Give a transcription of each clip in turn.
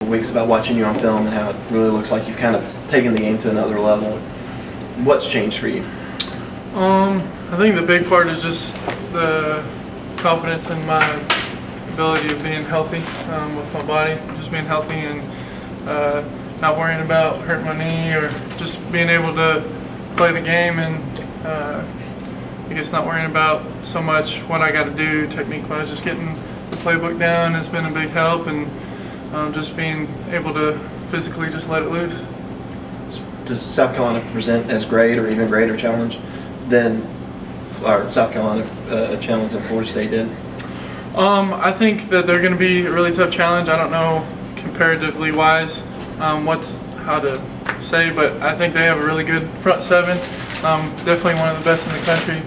of weeks about watching you on film and how it really looks like you've kind of taken the game to another level. What's changed for you? I think the big part is just the confidence in my ability of being healthy with my body, just being healthy and not worrying about hurting my knee or just being able to play the game and I guess not worrying about so much what I got to do technique-wise. Just getting the playbook down has been a big help, and just being able to physically just let it loose. Does South Carolina present as great or even greater challenge than South Carolina challenge than Florida State did? I think that they're going to be a really tough challenge. I don't know comparatively wise how to say, but I think they have a really good front seven. Definitely one of the best in the country,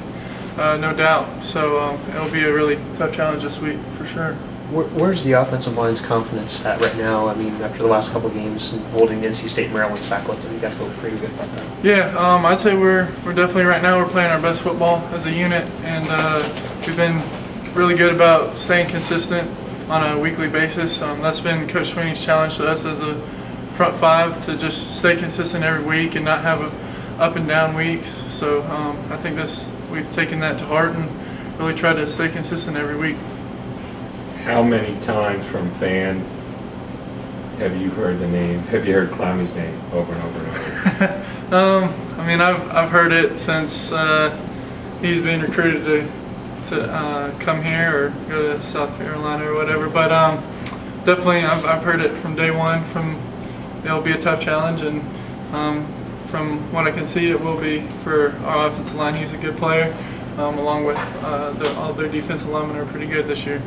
no doubt. So it'll be a really tough challenge this week for sure. Where's the offensive line's confidence at right now? I mean, after the last couple of games and holding NC State and Maryland sacklets, you guys feel pretty good about that. Yeah, I'd say we're definitely right now we're playing our best football as a unit, and we've been really good about staying consistent on a weekly basis. That's been Coach Sweeney's challenge to us as a front five, to just stay consistent every week and not have up and down weeks. So I think we've taken that to heart and really tried to stay consistent every week. How many times from fans have you heard the name? Have you heard Clowney's name over and over and over? I mean, I've heard it since he's been recruited to come here or go to South Carolina or whatever. But definitely, I've heard it from day one. It'll be a tough challenge, and from what I can see, it will be for our offensive line. He's a good player, along with all their defensive linemen are pretty good this year.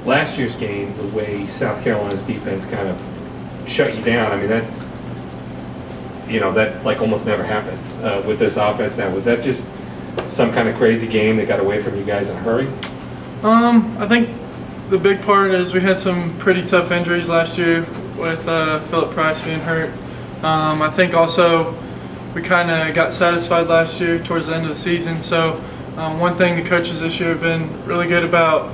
Last year's game, the way South Carolina's defense kind of shut you down, I mean, that like almost never happens with this offense now. Was that just some kind of crazy game that got away from you guys in a hurry? I think the big part is we had some pretty tough injuries last year with Philip Price being hurt. I think also we kind of got satisfied last year towards the end of the season. So one thing the coaches this year have been really good about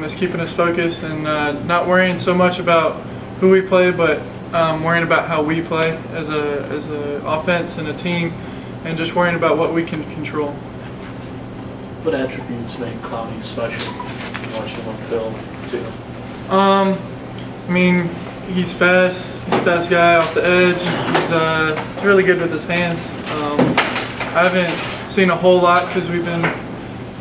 is keeping us focused and not worrying so much about who we play, but worrying about how we play as a offense and a team, and just worrying about what we can control. What attributes make Clowney special? Watching him on film too. I mean, he's fast. He's a fast guy off the edge. He's really good with his hands. I haven't seen a whole lot because we've been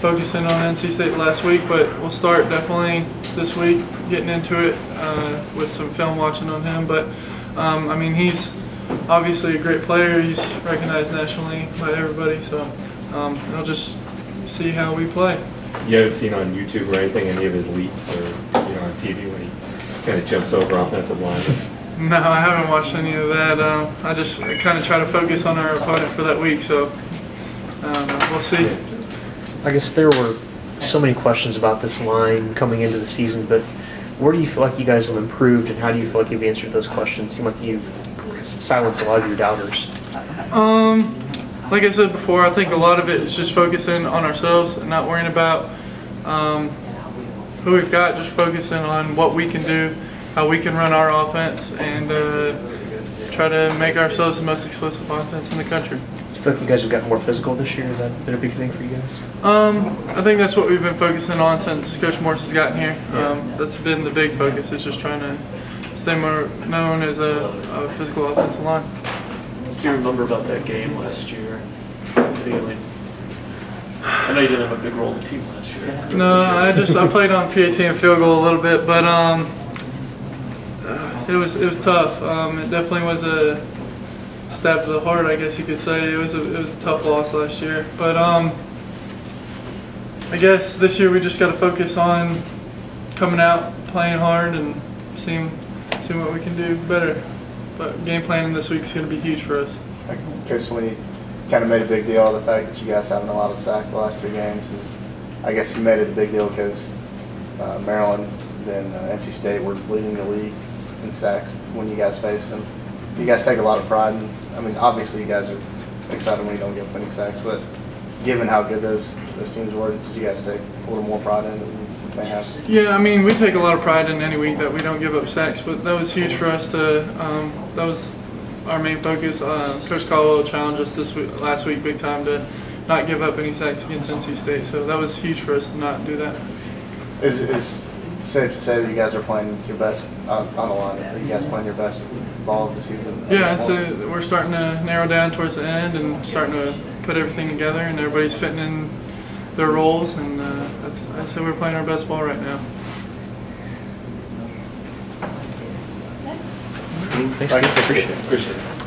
focusing on NC State last week, but we'll start definitely this week getting into it with some film watching on him. But I mean, he's obviously a great player. He's recognized nationally by everybody, so we'll just see how we play. You haven't seen on YouTube or anything any of his leaps or on TV when he kind of jumps over offensive line? No, I haven't watched any of that. I just kind of try to focus on our opponent for that week, so we'll see. Yeah. I guess there were so many questions about this line coming into the season, but where do you feel like you guys have improved, and how do you feel like you've answered those questions? It seems like you've silenced a lot of your doubters. Like I said before, I think a lot of it is just focusing on ourselves and not worrying about who we've got, just focusing on what we can do, how we can run our offense, and try to make ourselves the most explosive offense in the country. Do you feel like you guys have gotten more physical this year? Has that been a big thing for you guys? I think that's what we've been focusing on since Coach Morris has gotten here. That's been the big focus, is just trying to stay more known as a physical offensive line. What do you remember about that game last year? Feeling? I know you didn't have a big role in the team last year. No, I played on PAT and field goal a little bit, but it was tough. It definitely was a stab to the heart, I guess you could say. It was a tough loss last year, but I guess this year we just got to focus on coming out, playing hard, and seeing what we can do better. But game planning this week is going to be huge for us. Coach Sweeney kind of made a big deal of the fact that you guys having a lot of sacks the last two games, and I guess he made it a big deal because Maryland and NC State were leading the league in sacks when you guys face them. You guys take a lot of pride in, I mean, obviously you guys are excited when you don't get many sacks, but given how good those teams were, did you guys take a little more pride in it? may have? Yeah, I mean, we take a lot of pride in any week that we don't give up sacks, but that was huge for us to, that was our main focus. Coach Caldwell challenged us last week big time to not give up any sacks against NC State, so that was huge for us to not do that. Is safe to say that you guys are playing your best on the line? Are you guys playing your best ball of the season? Yeah, I'd say we're starting to narrow down towards the end and starting to put everything together, and everybody's fitting in their roles, and I'd say we're playing our best ball right now. Thanks, Appreciate it. Appreciate it.